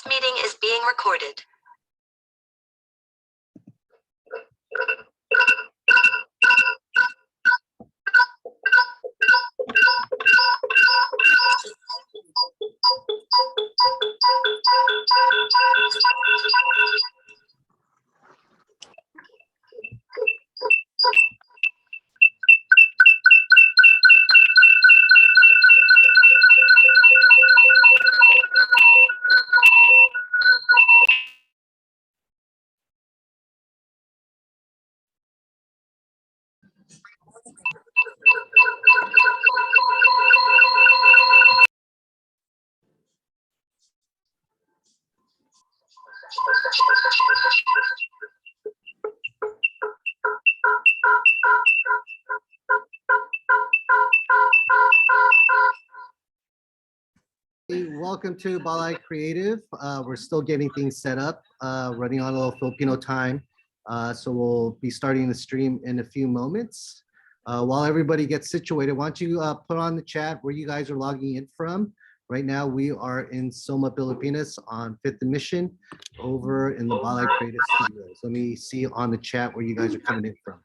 This meeting is being recorded. Welcome to Balay Creative. We're still getting things set up, running on a little Filipino time. So we'll be starting the stream in a few moments. While everybody gets situated, why don't you put on the chat where you guys are logging in from. Right now we are in Soma, Pilipinas on 5th and Mission over in the Balay Creative Studios. Let me see on the chat where you guys are coming in from.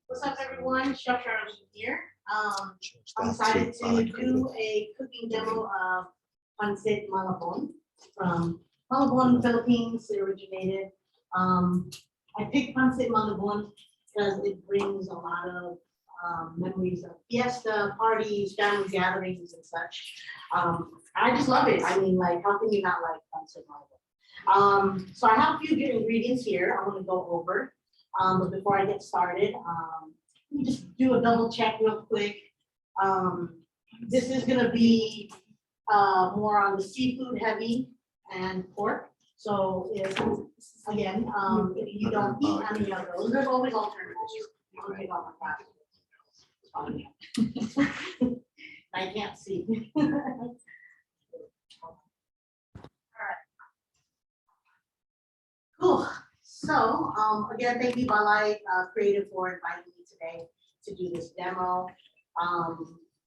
What's up, everyone? Chef Sharon here. I'm excited to do a cooking demo of Pancit Malabon from Malabon, Philippines. It originated. I picked Pancit Malabon because it brings a lot of memories of fiesta, parties, family gatherings, and such. I just love it. I mean, like, how can you not like Pancit Malabon? So I have a few good ingredients here I want to go over. But before I get started, let me just do a double check real quick. This is gonna be more on the seafood heavy and pork. So if, again, if you don't eat any of those, there's always alternatives. You can pick up on that. I can't see. Alright. Cool. So again, thank you, Balay Creative, for inviting me today to do this demo.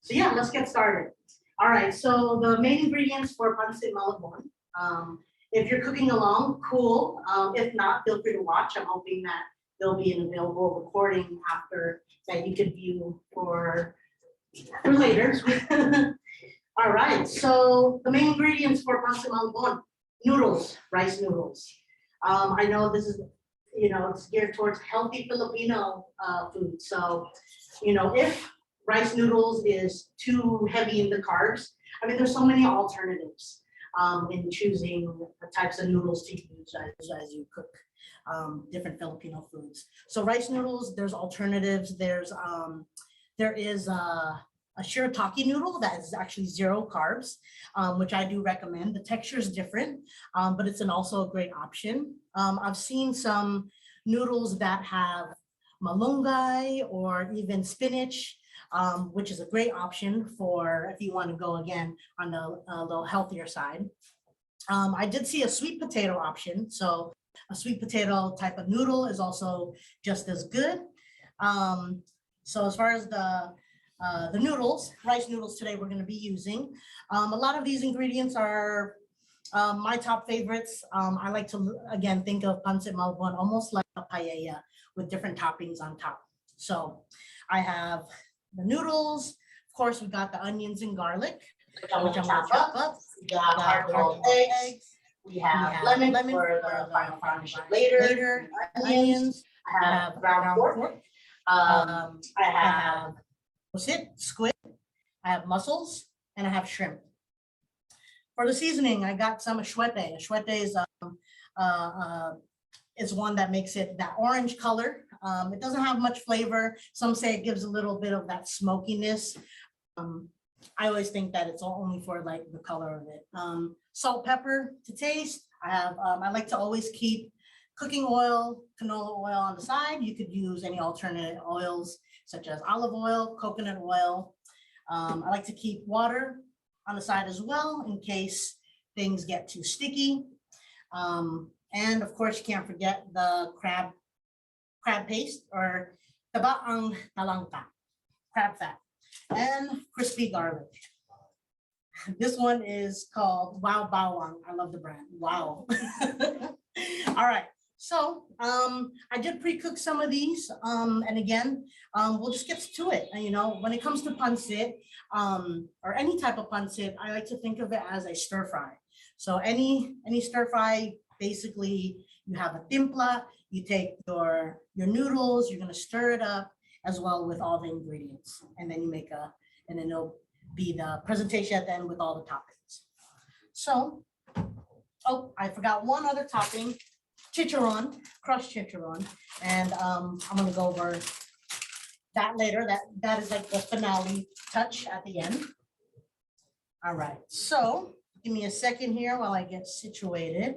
So yeah, let's get started. All right, so the main ingredients for Pancit Malabon. If you're cooking along, cool. If not, feel free to watch. I'm hoping that there'll be an available recording after that you could view for later. All right, so the main ingredients for Pancit Malabon, noodles, rice noodles. I know this is, it's geared towards healthy Filipino food. So, if rice noodles is too heavy in the carbs, I mean, there's so many alternatives in choosing the types of noodles to use as you cook different Filipino foods. So rice noodles, there's alternatives. There is a shirataki noodle that is actually 0 carbs, which I do recommend. The texture is different, but it's also a great option. I've seen some noodles that have malunggay or even spinach, which is a great option for if you want to go again on the little healthier side. I did see a sweet potato option. So a sweet potato type of noodle is also just as good. So as far as the noodles, rice noodles today we're going to be using. A lot of these ingredients are my top favorites. I like to, again, think of Pancit Malabon almost like a paella with different toppings on top. So I have the noodles. Of course, we got the onions and garlic, which I'm going to chop up. We got hard-boiled eggs. We have lemon for the final garnish later. Onions. I have ground pork. I have squid, I have mussels, and I have shrimp. For the seasoning, I got some achiote. Achiote is one that makes it that orange color. It doesn't have much flavor. Some say it gives a little bit of that smokiness. I always think that it's only for like the color of it. Salt, pepper to taste. I like to always keep cooking oil, canola oil on the side. You could use any alternate oils such as olive oil, coconut oil. I like to keep water on the side as well in case things get too sticky. And of course, you can't forget the crab paste or tabaang talangka, crab fat, and crispy garlic. This one is called Wow Bawang. I love the brand. Wow. All right. So I did pre-cook some of these, and again, we'll just get to it. And, when it comes to pancit or any type of pancit, I like to think of it as a stir fry. So any stir fry, basically, you have a timpla, you take your noodles, you're gonna stir it up as well with all the ingredients, and then you and then it'll be the presentation at the end with all the toppings. So, oh, I forgot one other topping. Chicharron, crushed chicharron, and I'm gonna go over that later. That is like the finale touch at the end. All right, so give me a second here while I get situated.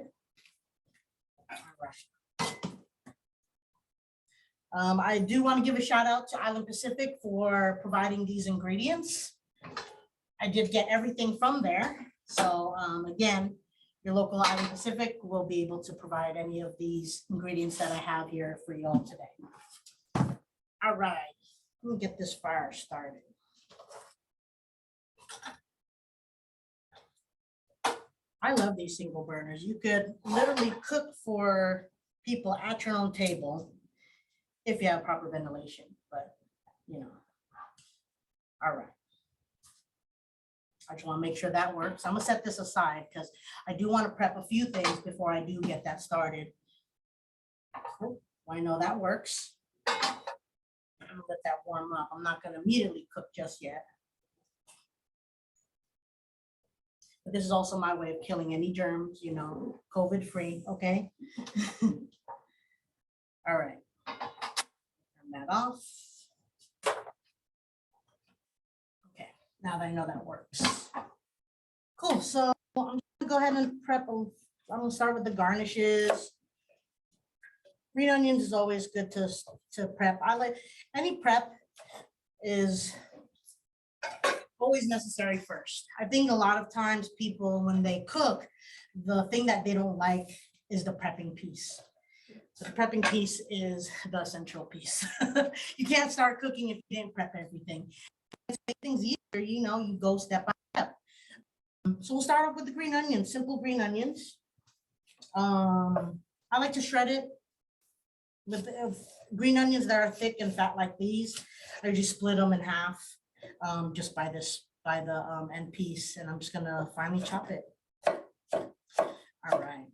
All right. I do want to give a shout out to Island Pacific for providing these ingredients. I did get everything from there. So again, your local Island Pacific will be able to provide any of these ingredients that I have here for you all today. All right, let me get this fire started. I love these single burners. You could literally cook for people at your own table if you have proper ventilation, but all right. I just want to make sure that works. I'm gonna set this aside because I do want to prep a few things before I do get that started. Oh, I know that works. I'm gonna let that warm up. I'm not gonna immediately cook just yet. But this is also my way of killing any germs, COVID free, okay? All right, turn that off. Okay, now that I know that works. Cool, so I'm gonna go ahead and prep. I'm gonna start with the garnishes. Green onions is always good to prep. I like any prep is always necessary first. I think a lot of times people, when they cook, the thing that they don't like is the prepping piece. So the prepping piece is the essential piece. You can't start cooking if you didn't prep everything. To make things easier, you go step by step. So we'll start off with the green onions, simple green onions. I like to shred it with green onions that are thick and fat like these, I just split them in half, just by the end piece, and I'm just gonna finely chop it. All right.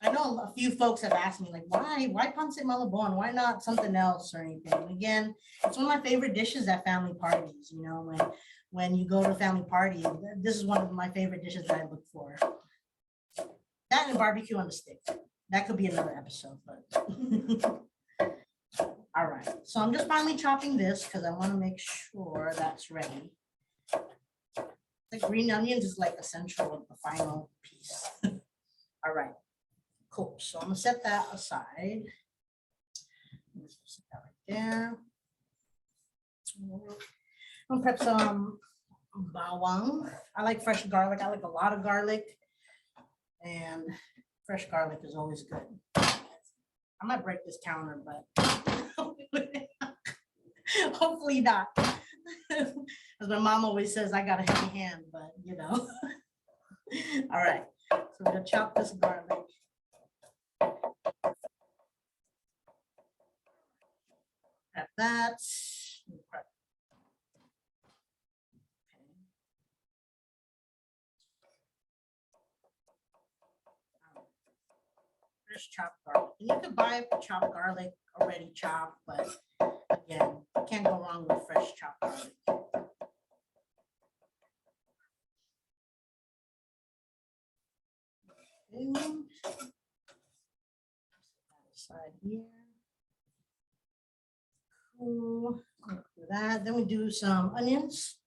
I know a few folks have asked me like, why Pancit Malabon? Why not something else or anything? And again, it's one of my favorite dishes at family parties. You know, when you go to a family party, this is one of my favorite dishes that I look for. That and barbecue on the stick. That could be another episode, but. All right, so I'm just finally chopping this because I want to make sure that's ready. The green onions is like essential of the final piece. All right, cool. So I'm gonna set that aside. Set that right there. I'm gonna prep some bawang. I like fresh garlic. I like a lot of garlic, and fresh garlic is always good. I might break this counter, but hopefully not. As my mom always says, I got a heavy hand, but you know. All right, so we're gonna chop this garlic. Prep that. Prep. Fresh chopped garlic. And you could buy chopped garlic already chopped, but again, can't go wrong with fresh chopped garlic. Okay. Side here. Cool. For that, then we do some onions.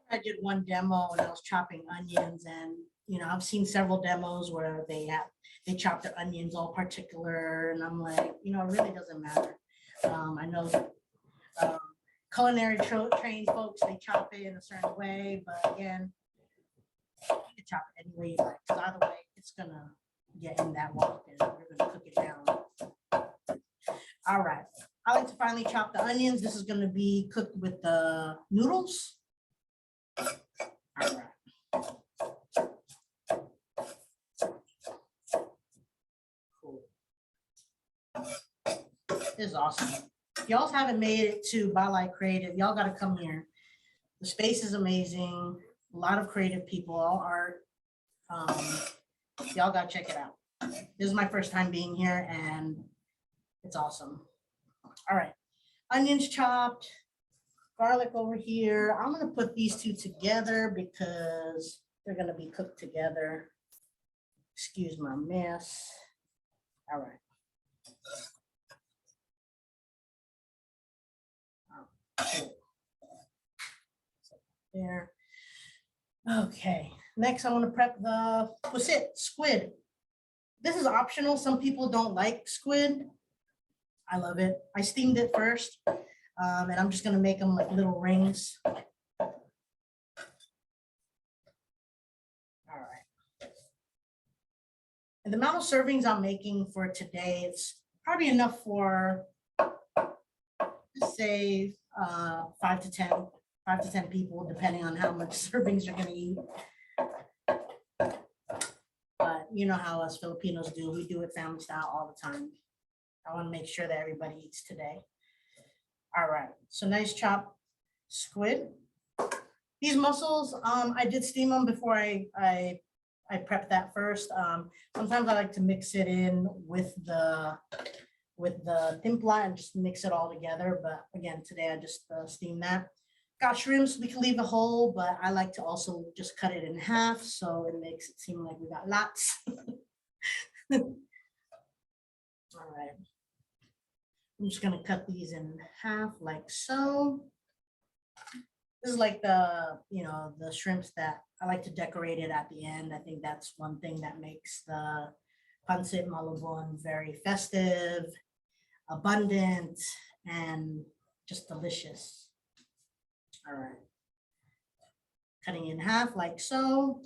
I did one demo and I was chopping onions, and you know, I've seen several demos where they chop their onions all particular, and I'm like, you know, it really doesn't matter. I know culinary trained folks, they chop it in a certain way, but again, you can chop it any way you like, because either way, it's gonna get in that wok and we're gonna cook it down. All right, I like to finally chop the onions. This is gonna be cooked with the noodles. All right. Cool. This is awesome. If y'all haven't made it to Balay Kreative, y'all got to come here. The space is amazing. A lot of creative people, all art. Y'all got to check it out. This is my first time being here, and it's awesome. All right, onions chopped. Garlic over here. I'm gonna put these two together because they're gonna be cooked together. Excuse my mess. All right. Cool. There. Okay. Next, I want to prep the Pancit squid. This is optional. Some people don't like squid. I love it. I steamed it first. And I'm just gonna make them like little rings. All right. And the amount of servings I'm making for today, it's probably enough for, let's say, 5 to 10 people, depending on how much servings you're gonna eat. But you know how us Filipinos do, we do it family style all the time. I wanna make sure that everybody eats today. All right, so nice chopped squid. These mussels, I did steam them before I prepped that first. Sometimes I like to mix it in with the timpla and just mix it all together. But again, today I just steamed that. Got shrimps, we can leave the whole, but I like to also just cut it in half so it makes it seem like we got lots. All right. I'm just gonna cut these in half like so. This is like the, you know, the shrimps that I like to decorate it at the end. I think that's one thing that makes the Pancit Malabon very festive, abundant, and just delicious. All right. Cutting in half like so.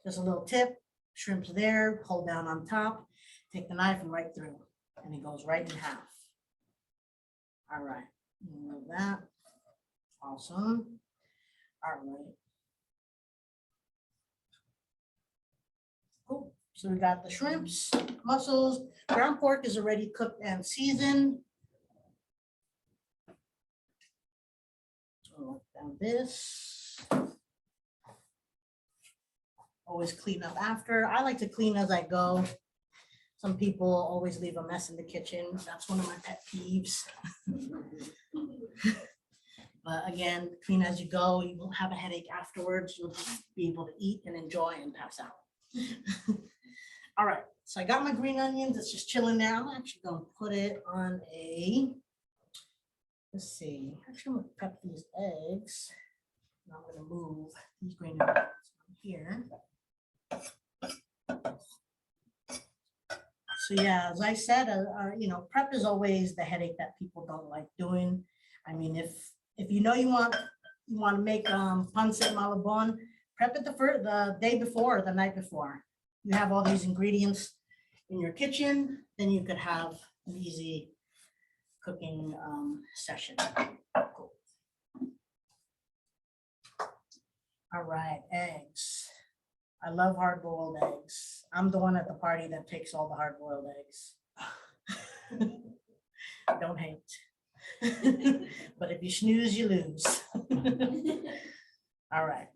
Just a little tip, shrimps there, hold down on top, take the knife and right through, and it goes right in half. All right, remove that. Awesome. All right. So we got the shrimps, mussels, ground pork is already cooked and seasoned. So down this. Always clean up after. I like to clean as I go. Some people always leave a mess in the kitchen. That's one of my pet peeves. But again, clean as you go. You won't have a headache afterwards. You'll just be able to eat and enjoy and pass out. All right, so I got my green onions. It's just chilling there. I'm actually gonna put it on a, let's see. Actually, I'm gonna prep these eggs. Now I'm gonna move these green onions here. So yeah, as I said, you know, prep is always the headache that people don't like doing. I mean, if you know you want to make Pancit Malabon, prep it the day before or the night before. You have all these ingredients in your kitchen, then you could have an easy cooking session. Cool. All right, eggs. I love hard-boiled eggs. I'm the one at the party that takes all the hard-boiled eggs. Don't hate. But if you snooze, you lose. All right.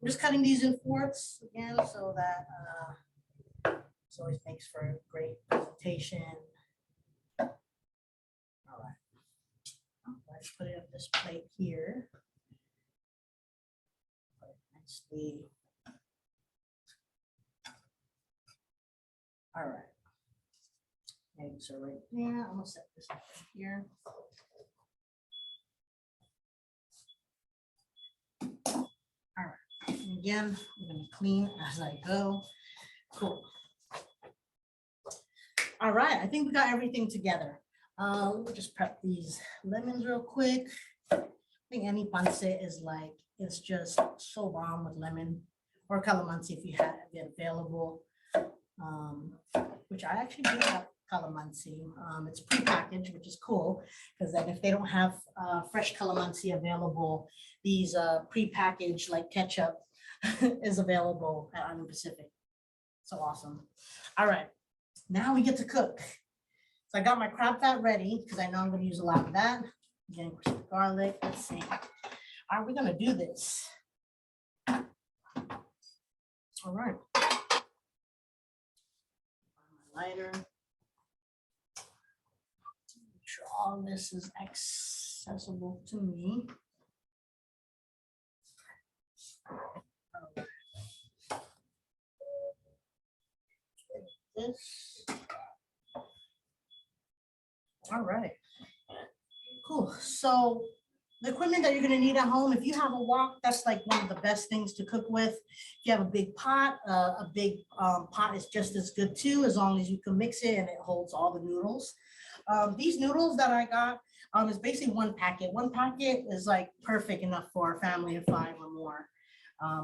I'm just cutting these in fourths again so that this always makes for a great presentation. All right. Let's put it on this plate here. Put it nicely. All right. Eggs are right there. I'm gonna set this up here. All right. And again, I'm gonna clean as I go. Cool. All right. I think we got everything together. We'll just prep these lemons real quick. I think any pancit is like, it's just so bomb with lemon or calamansi if you have it available. Which I actually do have calamansi. It's prepackaged, which is cool because then if they don't have fresh calamansi available, these prepackaged like ketchup is available at Onion Pacific. So awesome. All right, now we get to cook. So I got my crab fat ready because I know I'm going to use a lot of that. Again, garlic. Let's see. Are we going to do this? All right. Lighter. Make sure all this is accessible to me. This. All right. Cool. So the equipment that you're going to need at home, if you have a wok, that's like one of the best things to cook with. If you have a big pot, pot is just as good too, as long as you can mix it and it holds all the noodles. These noodles that I got is basically one packet. One packet is like perfect enough for a family of 5 or more.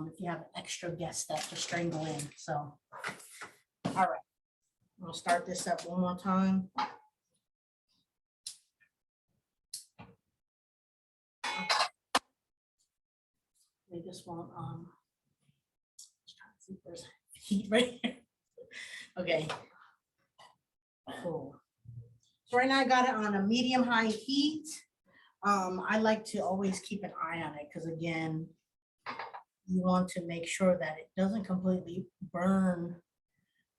If you have extra guests that to strangle in. So, all right, I'll start this up one more time. They just want let's try to see if there's heat right here. Okay. Cool. So right now I got it on a medium high heat. I like to always keep an eye on it because again, you want to make sure that it doesn't completely burn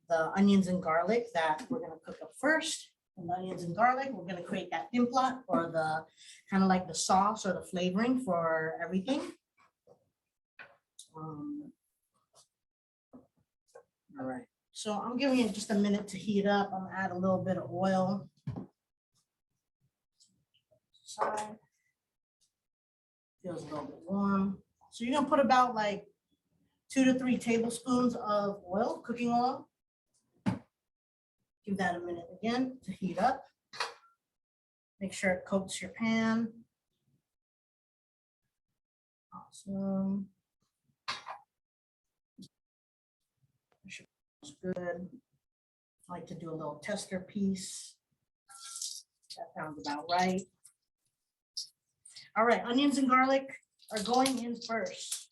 the onions and garlic that we're going to cook up first. And the onions and garlic, we're going to create that dimplot or the kind of like the sauce or the flavoring for everything. All right, so I'm giving it just a minute to heat up. I'm gonna add a little bit of oil. Side. Feels a little bit warm. So you're gonna put about like 2 to 3 tablespoons of oil, cooking oil. Give that a minute again to heat up. Make sure it coats your pan. Awesome. Good. I like to do a little tester piece. That sounds about right. All right, onions and garlic are going in first.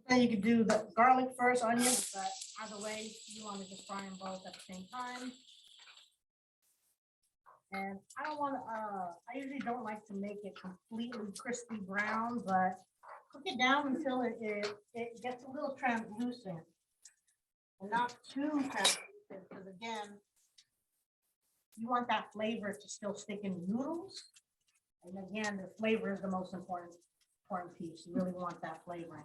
Then you could do the garlic first, onions, but either way, you want to just fry them both at the same time. And I don't want to, I usually don't like to make it completely crispy brown, but cook it down until it gets a little translucent. And not too translucent, because again, you want that flavor to still stick in the noodles. And again, the flavor is the most important piece. You really want that flavoring.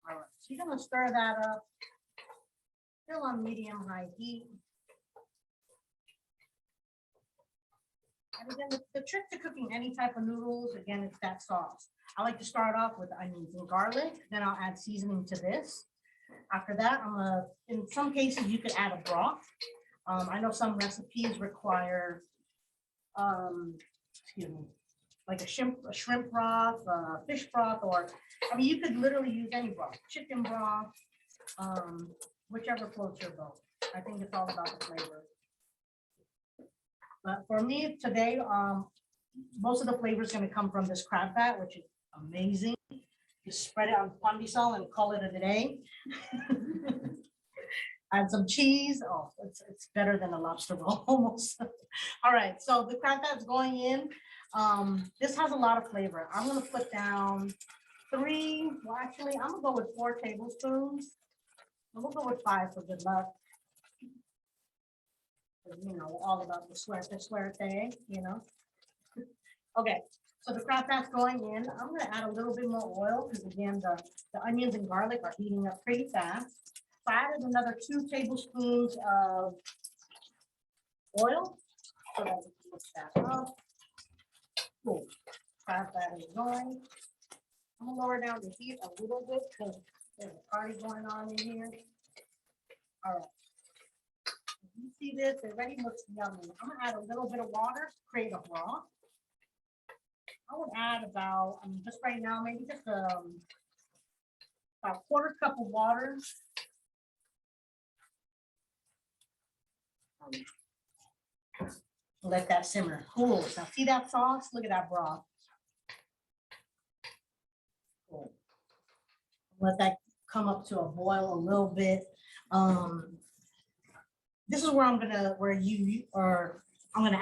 All right, so you're gonna stir that up, still on medium-high heat. And again, the trick to cooking any type of noodles, again, it's that sauce. I like to start off with onions and garlic, then I'll add seasoning to this. After that, in some cases, you could add a broth. I know some recipes require, excuse me, like a shrimp broth, fish broth, or, I mean, you could literally use any broth, chicken broth, whichever floats your boat. I think it's all about the flavor. But for me today, most of the flavor is going to come from this crab fat, which is amazing. Just spread it on pandesal and call it a day. Add some cheese. Oh, it's better than a lobster roll almost. All right, so the crab fat's going in. This has a lot of flavor. I'm going to put down 3. Well, actually, I'm going to go with 4 tablespoons. I'm going to go with 5 for good luck. You know, all about the suerte, you know. Okay, so the crab fat's going in. I'm going to add a little bit more oil because again, the onions and garlic are heating up pretty fast. So I added another 2 tablespoons of oil. So that we can mix that up. Cool. Crab fat is going. I'm gonna lower down the heat a little bit because there's a party going on in here. All right. You see this, it already looks yummy. I'm gonna add a little bit of water to create a broth. I would add about, just right now, maybe just about a 1/4 cup of water. Let that simmer. Cool. Now see that sauce? Look at that broth. Cool. Let that come up to a boil a little bit. This is where I'm gonna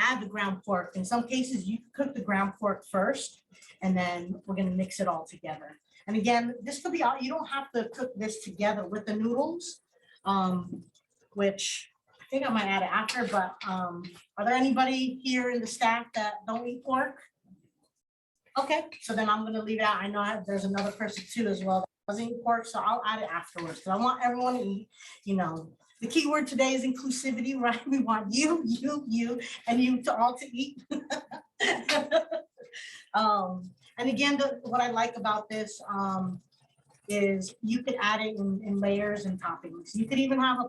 add the ground pork. In some cases, you cook the ground pork first, and then we're gonna mix it all together. And again, this could be all. You don't have to cook this together with the noodles, which I think I might add it after. But are there anybody here in the staff that don't eat pork? Okay, so then I'm gonna leave it out. I know there's another person too as well that doesn't eat pork, so I'll add it afterwards because I want everyone to eat. You know. The key word today is inclusivity, right? We want you, and you to all to eat. And again, what I like about this is you could add it in layers and toppings. You could even have a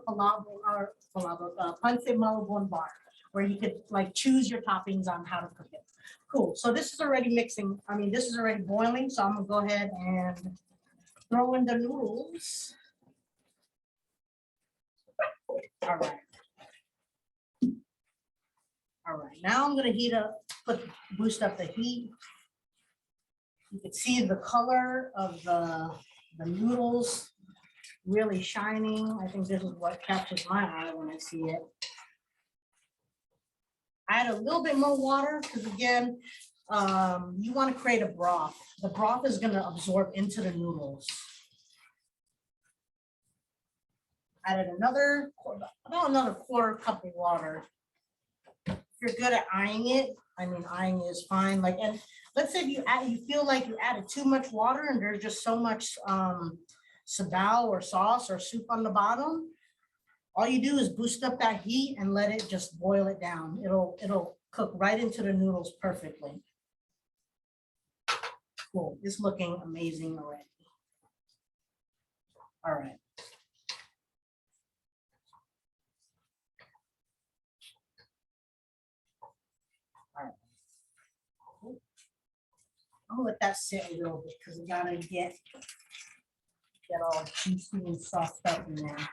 Pancit Malabon bar where you could like choose your toppings on how to cook it. Cool. So this is already mixing. I mean, this is already boiling. So I'm gonna go ahead and throw in the noodles. All right. All right, now I'm gonna boost up the heat. You can see the color of the noodles really shining. I think this is what catches my eye when I see it. Add a little bit more water because again, you want to create a broth. The broth is gonna absorb into the noodles. Added about another 1/4 cup of water. If you're good at eyeing it, I mean, eyeing is fine. Like, and let's say you feel like you added too much water and there's just so much sabao or sauce or soup on the bottom. All you do is boost up that heat and let it just boil it down. It'll cook right into the noodles perfectly. Cool. It's looking amazing already. All right. I'm gonna let that sit a little bit because we gotta get all juicy and soft up in there.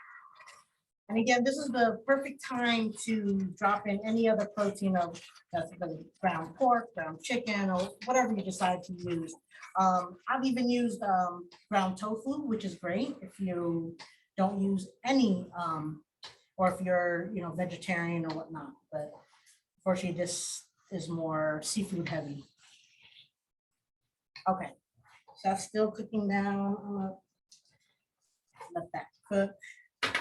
And again, this is the perfect time to drop in any other protein of that's the ground pork, ground chicken, or whatever you decide to use. I've even used ground tofu, which is great if you don't use any, or if you're, vegetarian or whatnot. But unfortunately, this is more seafood heavy. Okay, so that's still cooking down. I'm gonna let that cook. I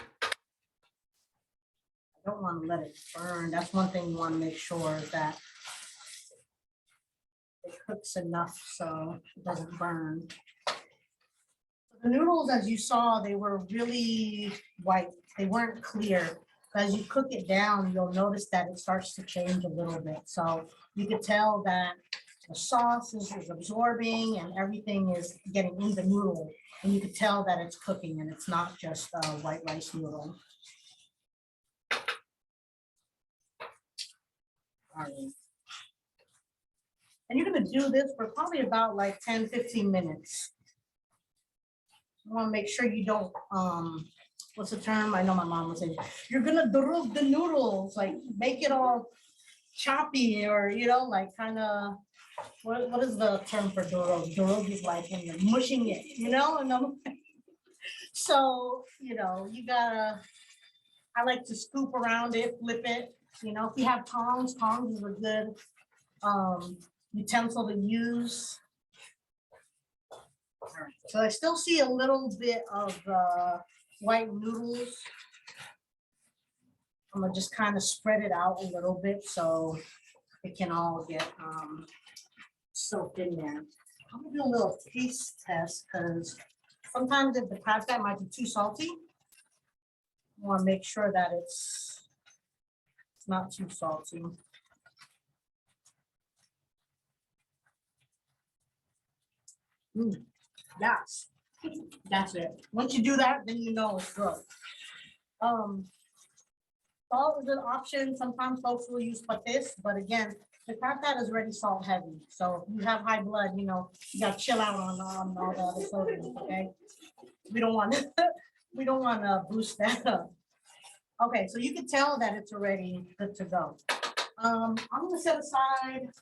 don't want to let it burn. That's one thing you want to make sure that it cooks enough so it doesn't burn. The noodles, as you saw, they were really white. They weren't clear. As you cook it down, you'll notice that it starts to change a little bit. So you could tell that the sauce is absorbing and everything is getting in the noodle. And you could tell that it's cooking and it's not just a white rice noodle. All right. And you're gonna do this for probably about like 10-15 minutes. You wanna make sure you don't, what's the term? I know my mom was saying, you're gonna durug the noodles, like make it all choppy or, like kind of, what is the term for durug? Durug is like when you're mushing it, and so, you gotta, I like to scoop around it, flip it, if you have tongs is a good utensil to use. All right, so I still see a little bit of white noodles. I'm gonna just kind of spread it out a little bit so it can all get soaked in there. I'm gonna do a little taste test because sometimes if the crab fat might be too salty, I want to make sure that it's not too salty. Yes, that's it. Once you do that, then you know it's good. Salt is an option. Sometimes folks will use patis, but again, the crab fat is already salt heavy. So if you have high blood, you gotta chill out on all the other sodium, okay? We don't want to boost that up. Okay, so you can tell that it's already good to go. I'm gonna set aside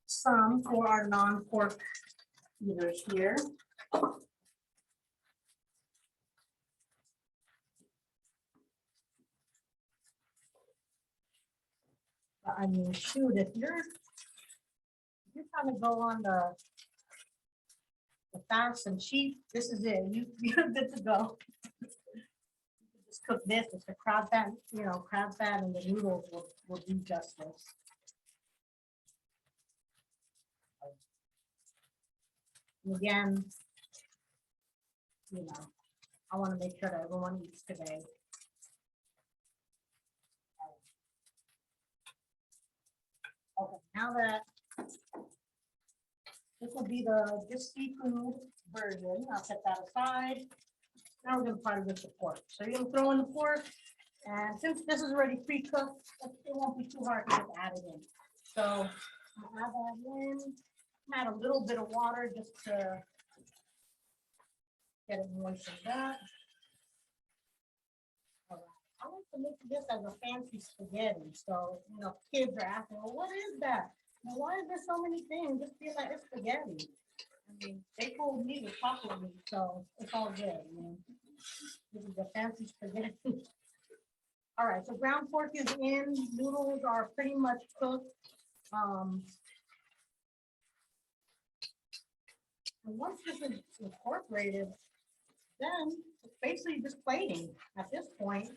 some for our non-pork eaters here. I mean, shoot, if you're trying to go on the fast and cheap, this is it. You're good to go. Just cook this. It's the crab fat, crab fat and the noodles will do justice. And again, I want to make sure that everyone eats today. Okay, now that this will be the seafood version, I'll set that aside. Now we're going to try to get the pork. So you're going to throw in the pork, and since this is already pre-cooked, it won't be too hard to just add it in. So I'll add that in. Add a little bit of water just to get it moistened up. All right. I like to make this as a fancy spaghetti. So, kids are asking, well, what is that? Well, why is there so many things? Just feel like it's spaghetti. I mean, they told me to chocolate meat, so it's all good. This is a fancy spaghetti. All right, so ground pork is in. Noodles are pretty much cooked. And once this is incorporated, then it's basically just plating at this point.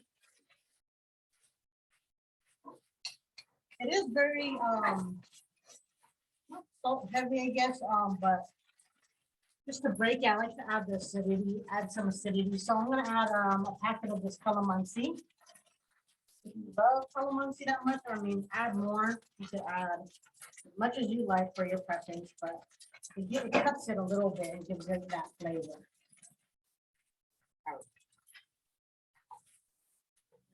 It is very not salt heavy, I guess, but just to break it, I like to add the acidity, add some acidity. So I'm gonna add a packet of this calamansi. If you love calamansi that much, I mean, add more. You could add as much as you like for your preference, but it cuts it a little bit and gives it that flavor.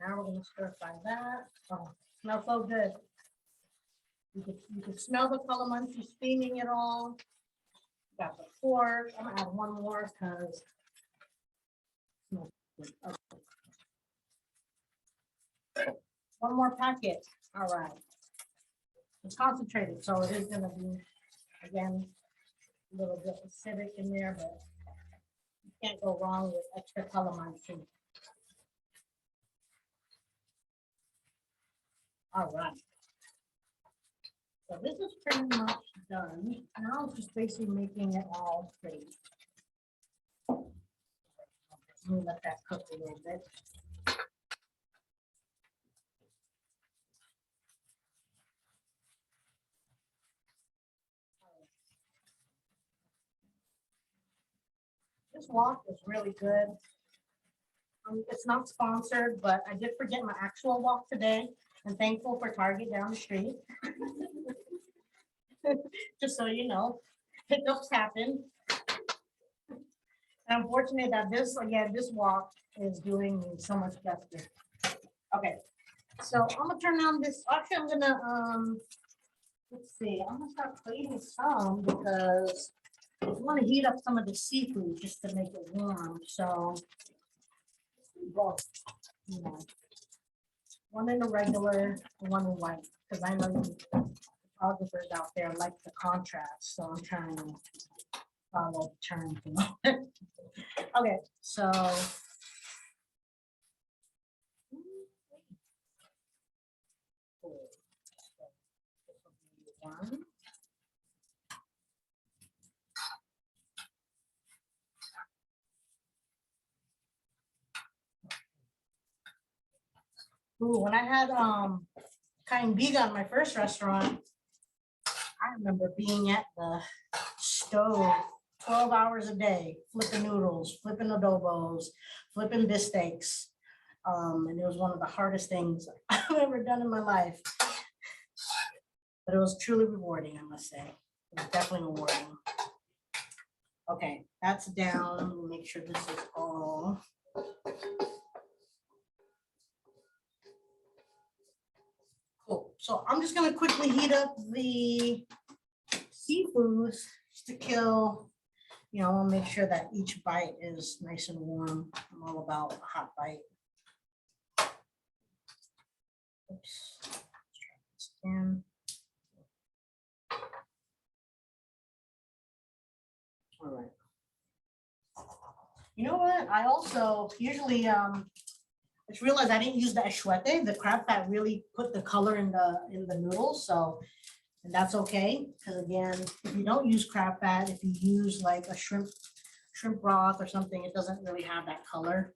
Now we're gonna stir fry that. Oh, smells so good. You can smell the calamansi steaming it all. Got the pork. I'm gonna add one more because okay. One more packet. All right. It's concentrated, so it is gonna be, again, a little bit acidic in there, but you can't go wrong with extra calamine too. All right. So this is pretty much done. Now I'm just basically making it all pretty. Let me let that cook a little bit. This wok is really good. It's not sponsored, but I did forget my actual wok today. I'm thankful for Target down the street. Just so you know, hiccups happen. And I'm fortunate that this, again, this wok is doing me so much justice. Okay, so I'm gonna turn on this. Actually, I'm gonna let's see. I'm gonna start plating some because I want to heat up some of the seafood just to make it warm. So, both, you know, one in the regular, one in white, because I know you photographers out there like the contrast. So I'm trying to follow the term. You know? Okay, so. One. Ooh, when I had Kind Biga in my first restaurant, I remember being at the stove 12 hours a day, flipping noodles, flipping adobos, flipping beefsteaks. And it was one of the hardest things I've ever done in my life. But it was truly rewarding, I must say. It was definitely rewarding. Okay, that's down. Make sure this is all. Cool. So I'm just gonna quickly heat up the seafoods just to kill, you know, I'll make sure that each bite is nice and warm. I'm all about a hot bite. Oops. Let's try this again. All right. You know what? I also usually just realized I didn't use the achuete. The crab fat really put the color in the noodles. So, and that's okay, because again, if you don't use crab fat, if you use like a shrimp broth or something, it doesn't really have that color.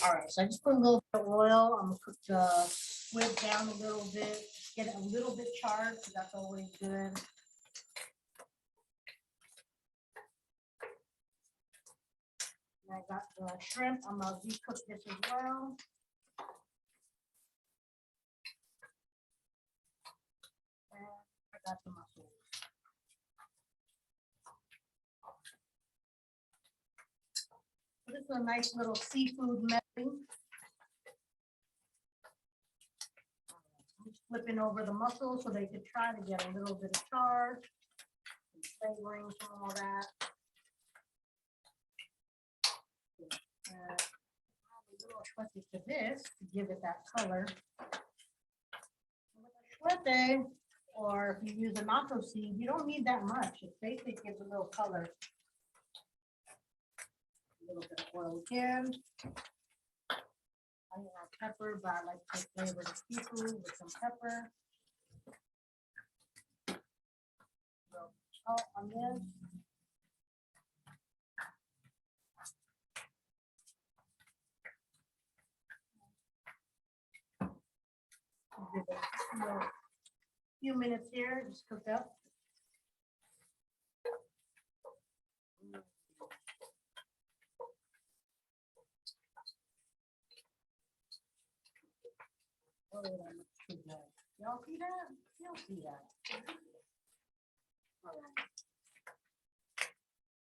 All right, so I just put a little bit of oil. I'm gonna cook the squid down a little bit, get it a little bit charred, because that's always good. And I got the shrimp. I'm gonna recook this as well. And I got the mussels. This is a nice little seafood melting. I'm just flipping over the mussels so they could try to get a little bit of char, and flavoring from all that. Add a little achuete to this to give it that color. With achuete, or if you use a nacho seed, you don't need that much. It basically gives a little color. A little bit of oil again. I don't have pepper, but I like to flavor the seafood with some pepper. So, on this. Give it a few minutes here, just cook up. Oh, that looks too good. Y'all see that? Y'all see that? All right.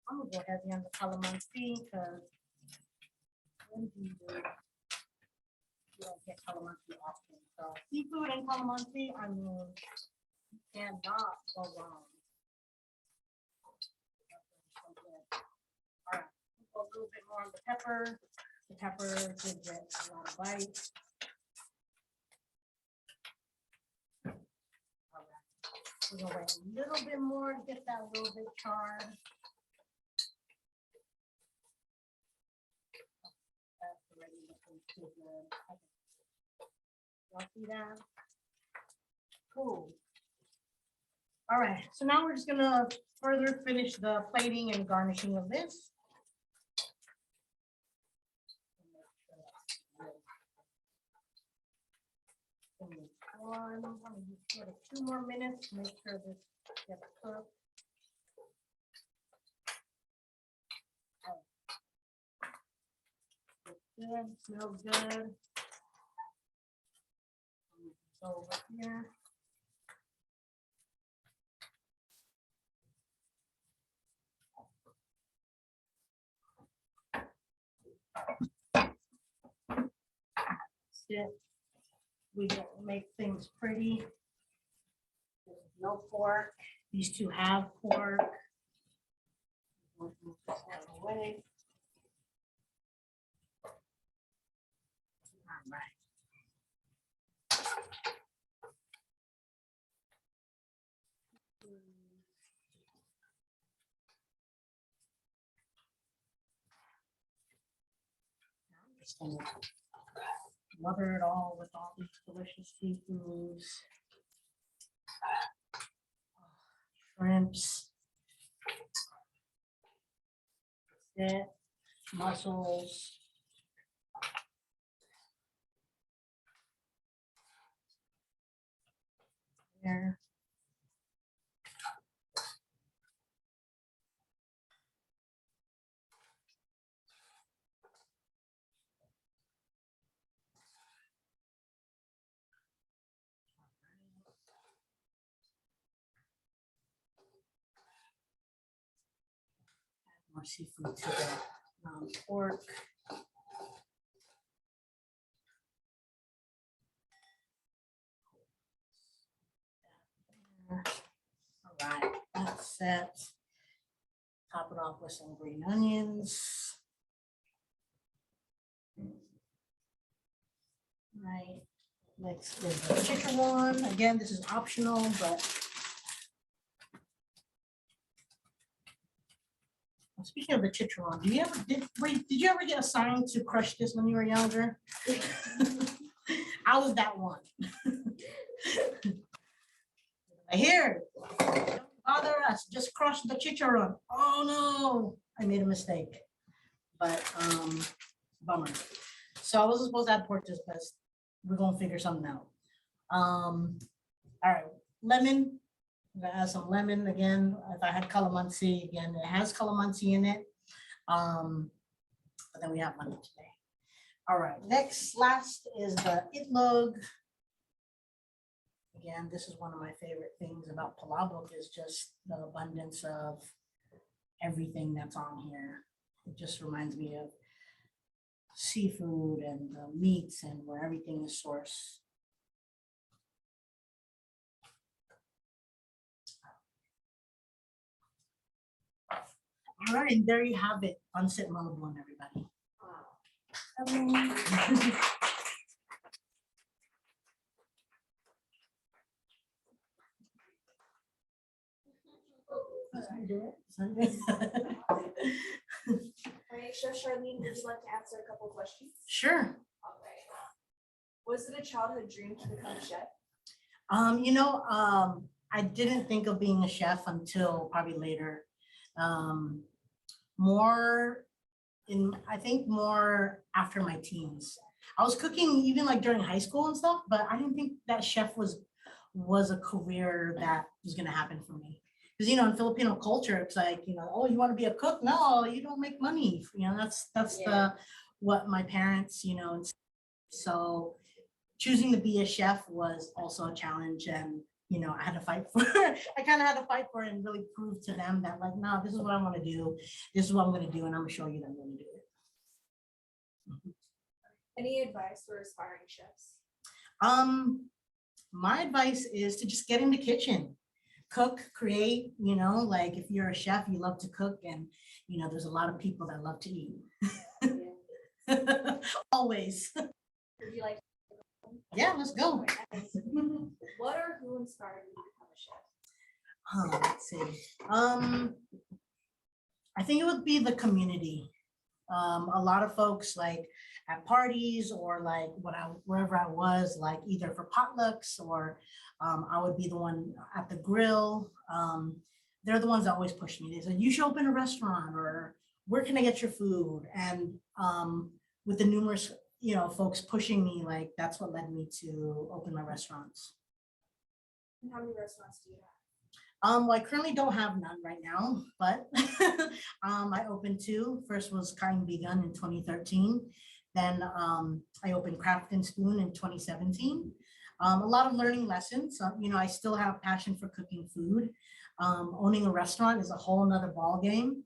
I'm gonna go heavy on the calamansi because when you don't get calamansi often. So seafood and calamansi, I mean, you cannot go wrong. All right, go a little bit more on the pepper. The pepper gives it a lot of bite. We're gonna wait a little bit more to get that a little bit charred. That's already looking too good. Okay. Y'all see that? Cool. All right, so now we're just gonna further finish the plating and garnishing of this. I'm gonna give it 2 more minutes to make sure this gets cooked. Good, smells good. So over here. It. We don't make things pretty. There's no pork. These two have pork. Move this out of the way. All right. I'm just gonna mother it all with all these delicious seafoods, shrimps, mussels. There. More seafood to the pork. All right, that's set. Top it off with some green onions. Right. Next is the chicken one. Again, this is optional, but speaking of the chicharron, do you ever did you ever get assigned to crush this when you were younger? I was that one. Here, don't bother us, just crush the chicharron. Oh no, I made a mistake. But bummer. So I wasn't supposed to add pork to this, but we're gonna figure something out. All right, lemon. I'm gonna add some lemon again. If I had calamansi, again, it has calamansi in it. But then we have lemon today. All right, last is the itlog. Again, this is one of my favorite things about palabok is just the abundance of everything that's on here. It just reminds me of seafood and meats and where everything is sourced. All right, and there you have it, Pancit Malabon, everybody. All right, Chef Charlene, would you like to answer a couple questions? Sure. All right. Was it a childhood dream to become a chef? I didn't think of being a chef until probably later. I think more after my teens. I was cooking even like during high school and stuff, but I didn't think that chef was a career that was gonna happen for me. Because in Filipino culture, it's like, oh, you want to be a cook? No, you don't make money. That's what my parents, so choosing to be a chef was also a challenge, and I had to fight for I kind of had to fight for it and really prove to them that like, no, this is what I want to do. This is what I'm going to do, and I'm gonna show you that I'm going to do it. Any advice for aspiring chefs? My advice is to just get in the kitchen. Cook, create, like if you're a chef, you love to cook, and there's a lot of people that love to eat. Always. Would you like Yeah, let's go. what or who inspired you to become a chef? Let's see. I think it would be the community. A lot of folks like at parties or like wherever I was, like either for potlucks or I would be the one at the grill. They're the ones that always push me. They said, you should open a restaurant, or where can I get your food? And with the numerous, folks pushing me, like that's what led me to open my restaurants. And how many restaurants do you have? Well, I currently don't have none right now, but I opened two. First was Kind Begun in 2013. Then I opened Craft and Spoon in 2017. A lot of learning lessons. I still have passion for cooking food. Owning a restaurant is a whole nother ball game.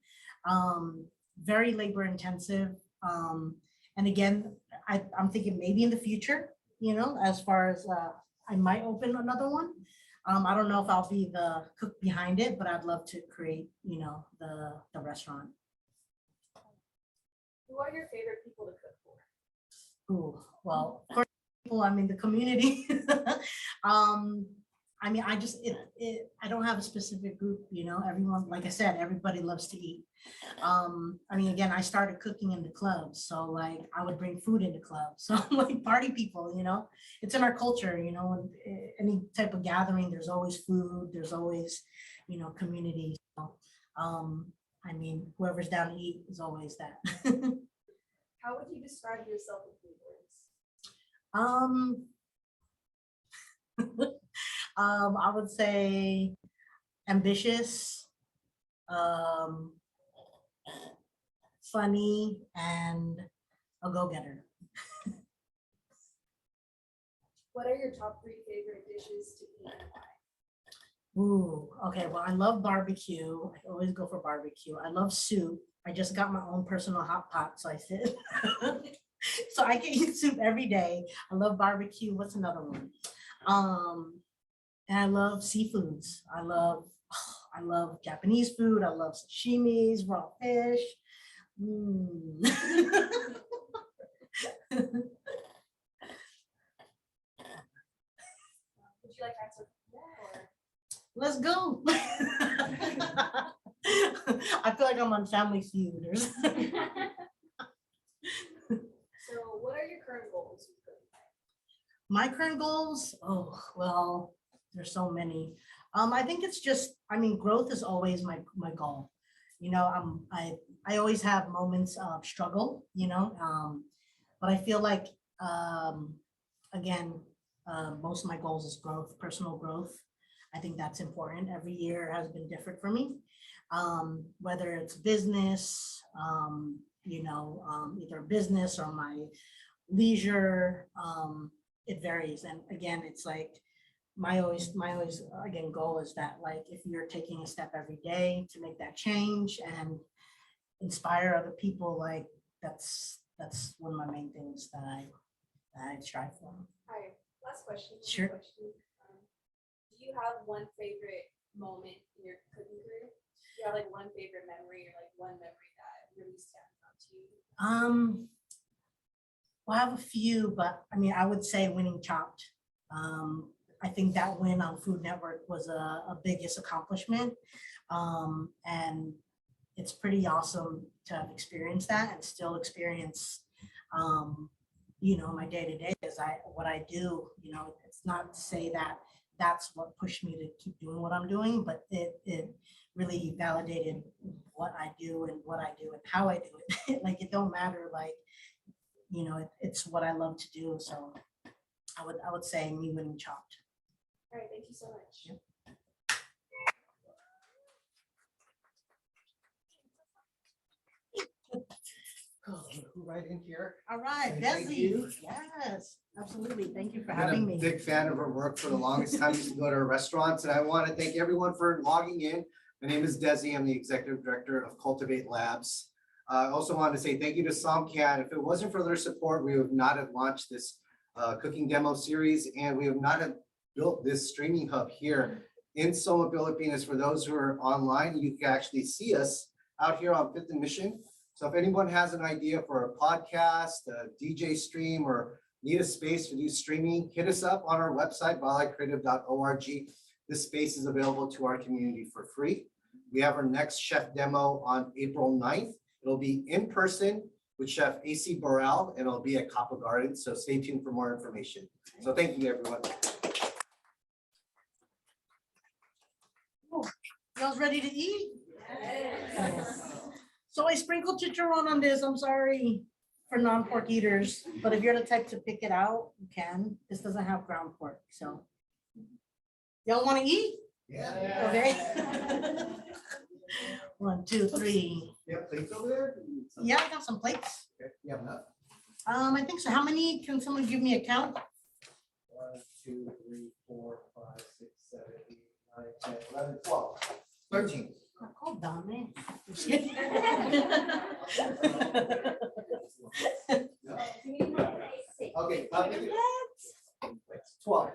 Very labor intensive. And again, I'm thinking maybe in the future, as far as I might open another one. I don't know if I'll be the cook behind it, but I'd love to create, the restaurant. Who are your favorite people to cook for? Ooh, well, of course, people, the community. I don't have a specific group, everyone, like I said, everybody loves to eat. Again, I started cooking in the clubs, so like I would bring food into clubs. So like party people, it's in our culture, any type of gathering, there's always food, there's always, community. So, whoever's down to eat is always that. How would you describe yourself in 3 words? I would say ambitious, funny, and a go-getter. What are your top 3 favorite dishes to eat and why? Ooh, okay. Well, I love barbecue. I always go for barbecue. I love soup. I just got my own personal hot pot, so I sit. So I can eat soup every day. I love barbecue. What's another one? And I love seafoods. I love Japanese food. I love sashimis, raw fish. Mm. Would you like to answer more? Or? Let's go. I feel like I'm on Family Feud or something. So what are your current goals? My current goals, oh, well, there's so many. I think it's just, growth is always my goal. I always have moments of struggle, but I feel like, again, most of my goals is growth, personal growth. I think that's important. Every year has been different for me, whether it's business, either business or my leisure, it varies. And again, it's like my always again goal is that like if you're taking a step every day to make that change and inspire other people, like that's one of my main things that I strive for. All right, last question. Sure. Do you have one favorite moment in your cooking career? Do you have like one favorite memory or like one memory that really stands out to you? Well, I have a few, but I would say winning Chopped. I think that win on Food Network was a biggest accomplishment. And it's pretty awesome to have experienced that and still experience, my day-to-day is what I do. It's not to say that that's what pushed me to keep doing what I'm doing, but it really validated what I do and how I do it. Like, it don't matter, like, it's what I love to do. So I would say me winning Chopped. All right, thank you so much. Yep. Right in here. All right, Thank Desi. you. Yes, absolutely. Thank you for I've been having a me. big fan of her work for the longest time. I used to go to her restaurants, and I want to thank everyone for logging in. My name is Desi. I'm the executive director of Kultivate Labs. I also wanted to say thank you to SOMCAN. If it wasn't for their support, we would not have launched this cooking demo series, and we would not have built this streaming hub here in Soma, Philippines. For those who are online, you can actually see us out here on 5th and Mission. So if anyone has an idea for a podcast, a DJ stream, or need a space to do streaming, hit us up on our website, balaykreative.org. This space is available to our community for free. We have our next chef demo on April 9th. It'll be in person with Chef AC Burrell, and it'll be at Copper Garden. So stay tuned for more information. So thank you, everyone. Y'all's ready to eat? So I sprinkled chicharron on this. I'm sorry for non-pork eaters, but if you're the type to pick it out, you can. This doesn't have ground pork, so. Y'all want to eat? Yeah. Okay. 1, 2, 3. You have plates over there? Yeah, I got some plates. Okay, you have enough? I think so. How many? Can someone give me a count? 1, 2, 3, 4, 5, 6, 7, 8, 9, 10, 11, 12, 13. Oh, dame. Okay, 12.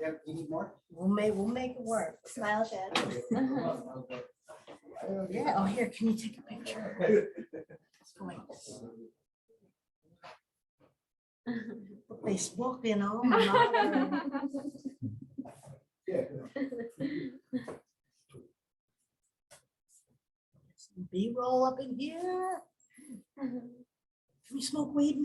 Yeah, you need more? We'll make it work. Smile, Chef. Okay. Yeah, oh, here, can you take a picture? Facebook, you know. Yeah. B-roll up in here. Can we smoke weed